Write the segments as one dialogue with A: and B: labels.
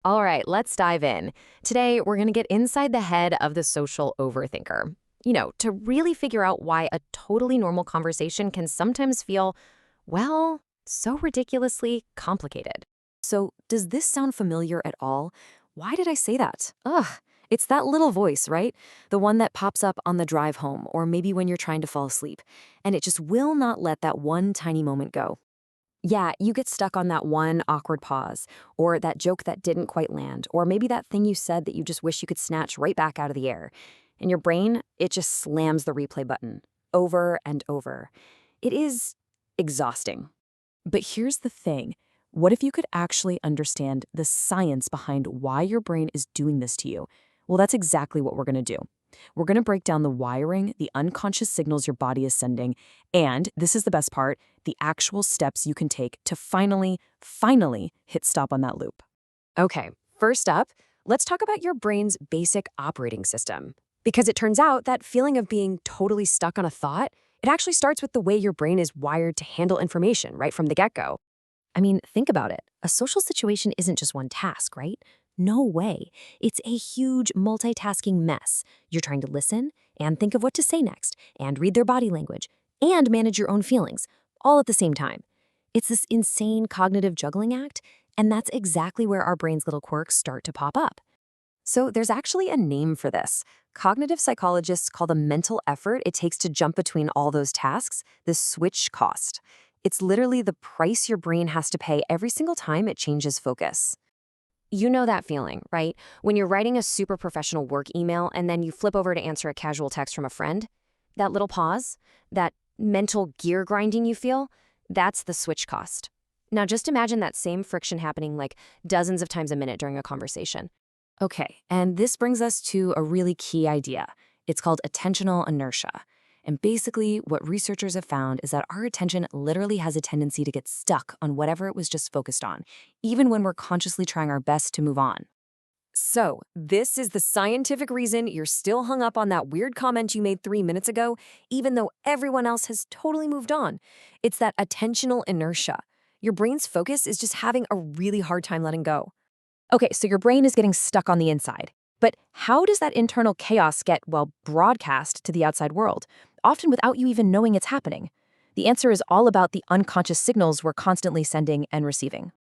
A: All right, let's dive in. Today, we're going to get inside the head of the social overthinker. To really figure out why a totally normal conversation can sometimes feel, well, so ridiculously complicated.
B: So, does this sound familiar at all? Why did I say that? Ugh, it's that little voice, right? The one that pops up on the drive home, or maybe when you're trying to fall asleep. And it just will not let that one tiny moment go. Yeah, you get stuck on that one awkward pause, or that joke that didn't quite land, or maybe that thing you said that you just wish you could snatch right back out of the air. And your brain, it just slams the replay button over and over. It is exhausting. But here's the thing. What if you could actually understand the science behind why your brain is doing this to you? Well, that's exactly what we're going to do. We're going to break down the wiring, the unconscious signals your body is sending, and this is the best part, the actual steps you can take to finally hit stop on that loop. Okay, first up, let's talk about your brain's basic operating system. Because it turns out that feeling of being totally stuck on a thought, it actually starts with the way your brain is wired to handle information right from the get-go. I mean, think about it. A social situation isn't just one task, right? No way. It's a huge multitasking mess. You're trying to listen and think of what to say next, and read their body language, and manage your own feelings, all at the same time. It's this insane cognitive juggling act, and that's exactly where our brain's little quirks start to pop up. So there's actually a name for this. Cognitive psychologists call the mental effort it takes to jump between all those tasks the switch cost. It's literally the price your brain has to pay every single time it changes focus.
A: You know that feeling, right? When you're writing a super professional work email and then you flip over to answer a casual text from a friend. That little pause, that mental gear grinding you feel, that's the switch cost. Now just imagine that same friction happening like dozens of times a minute during a conversation.
B: Okay, and this brings us to a really key idea. It's called attentional inertia. And basically, what researchers have found is that our attention literally has a tendency to get stuck on whatever it was just focused on, even when we're consciously trying our best to move on. So, this is the scientific reason you're still hung up on that weird comment you made 3 minutes ago, even though everyone else has totally moved on. It's that attentional inertia. Your brain's focus is just having a really hard time letting go. Okay, so your brain is getting stuck on the inside. But how does that internal chaos get, well, broadcast to the outside world, often without you even knowing it's happening? The answer is all about the unconscious signals we're constantly sending and receiving.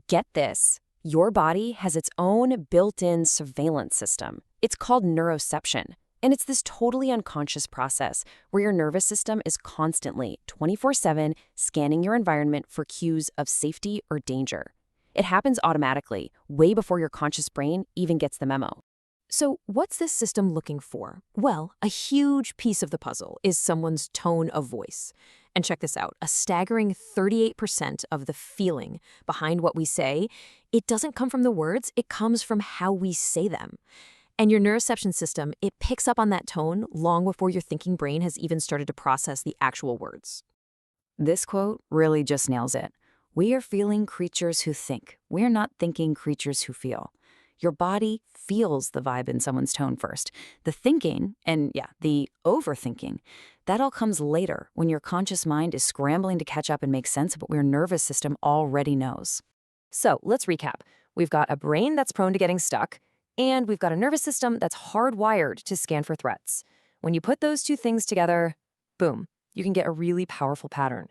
B: Get this. Your body has its own built-in surveillance system. It's called neuroception. And it's this totally unconscious process where your nervous system is constantly, 24/7, scanning your environment for cues of safety or danger. It happens automatically, way before your conscious brain even gets the memo. So what's this system looking for? Well, a huge piece of the puzzle is someone's tone of voice. And check this out, a staggering 38% of the feeling behind what we say, it doesn't come from the words, it comes from how we say them. And your neuroception system, it picks up on that tone long before your thinking brain has even started to process the actual words. This quote really just nails it. We are feeling creatures who think. We're not thinking creatures who feel. Your body feels the vibe in someone's tone first. The thinking, and yeah, the overthinking, that all comes later when your conscious mind is scrambling to catch up and make sense of what your nervous system already knows. So let's recap. We've got a brain that's prone to getting stuck, and we've got a nervous system that's hardwired to scan for threats. When you put those two things together, boom, you can get a really powerful pattern.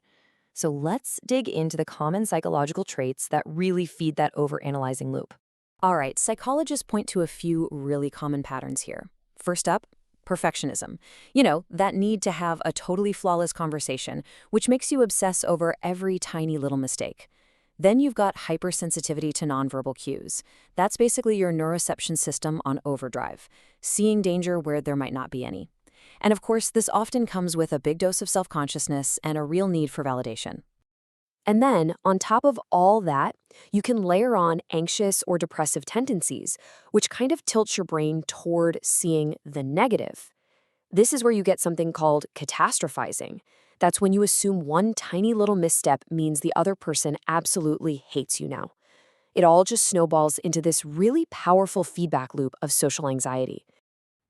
B: So let's dig into the common psychological traits that really feed that overanalyzing loop. All right, psychologists point to a few really common patterns here. First up, perfectionism. That need to have a totally flawless conversation, which makes you obsess over every tiny little mistake. Then you've got hypersensitivity to nonverbal cues. That's basically your neuroception system on overdrive, seeing danger where there might not be any. And of course, this often comes with a big dose of self-consciousness and a real need for validation. And then, on top of all that, you can layer on anxious or depressive tendencies, which kind of tilts your brain toward seeing the negative. This is where you get something called catastrophizing. That's when you assume one tiny little misstep means the other person absolutely hates you now. It all just snowballs into this really powerful feedback loop of social anxiety.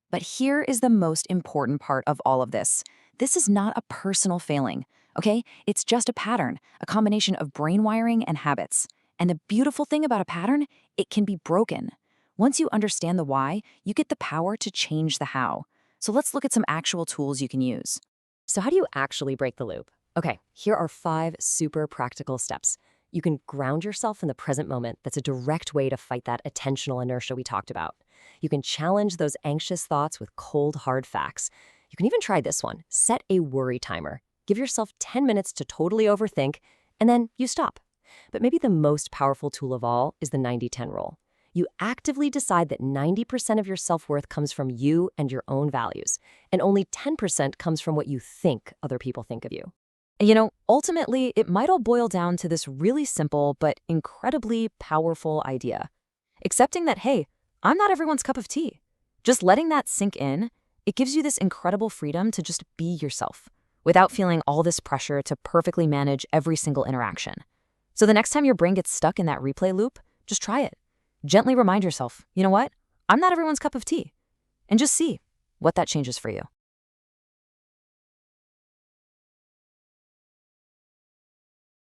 B: But here is the most important part of all of this. This is not a personal failing, okay? It's just a pattern, a combination of brain wiring and habits. And the beautiful thing about a pattern, it can be broken. Once you understand the why, you get the power to change the how. So let's look at some actual tools you can use.
A: So how do you actually break the loop? Okay, here are 5 super practical steps. You can ground yourself in the present moment. That's a direct way to fight that attentional inertia we talked about. You can challenge those anxious thoughts with cold, hard facts. You can even try this one. Set a worry timer. Give yourself 10 minutes to totally overthink, and then you stop. But maybe the most powerful tool of all is the 90-10 rule. You actively decide that 90% of your self-worth comes from you and your own values, and only 10% comes from what you think other people think of you.
B: Ultimately, it might all boil down to this really simple but incredibly powerful idea. Accepting that, hey, I'm not everyone's cup of tea. Just letting that sink in, it gives you this incredible freedom to just be yourself without feeling all this pressure to perfectly manage every single interaction. So the next time your brain gets stuck in that replay loop, just try it. Gently remind yourself, you know what? I'm not everyone's cup of tea. And just see what that changes for you.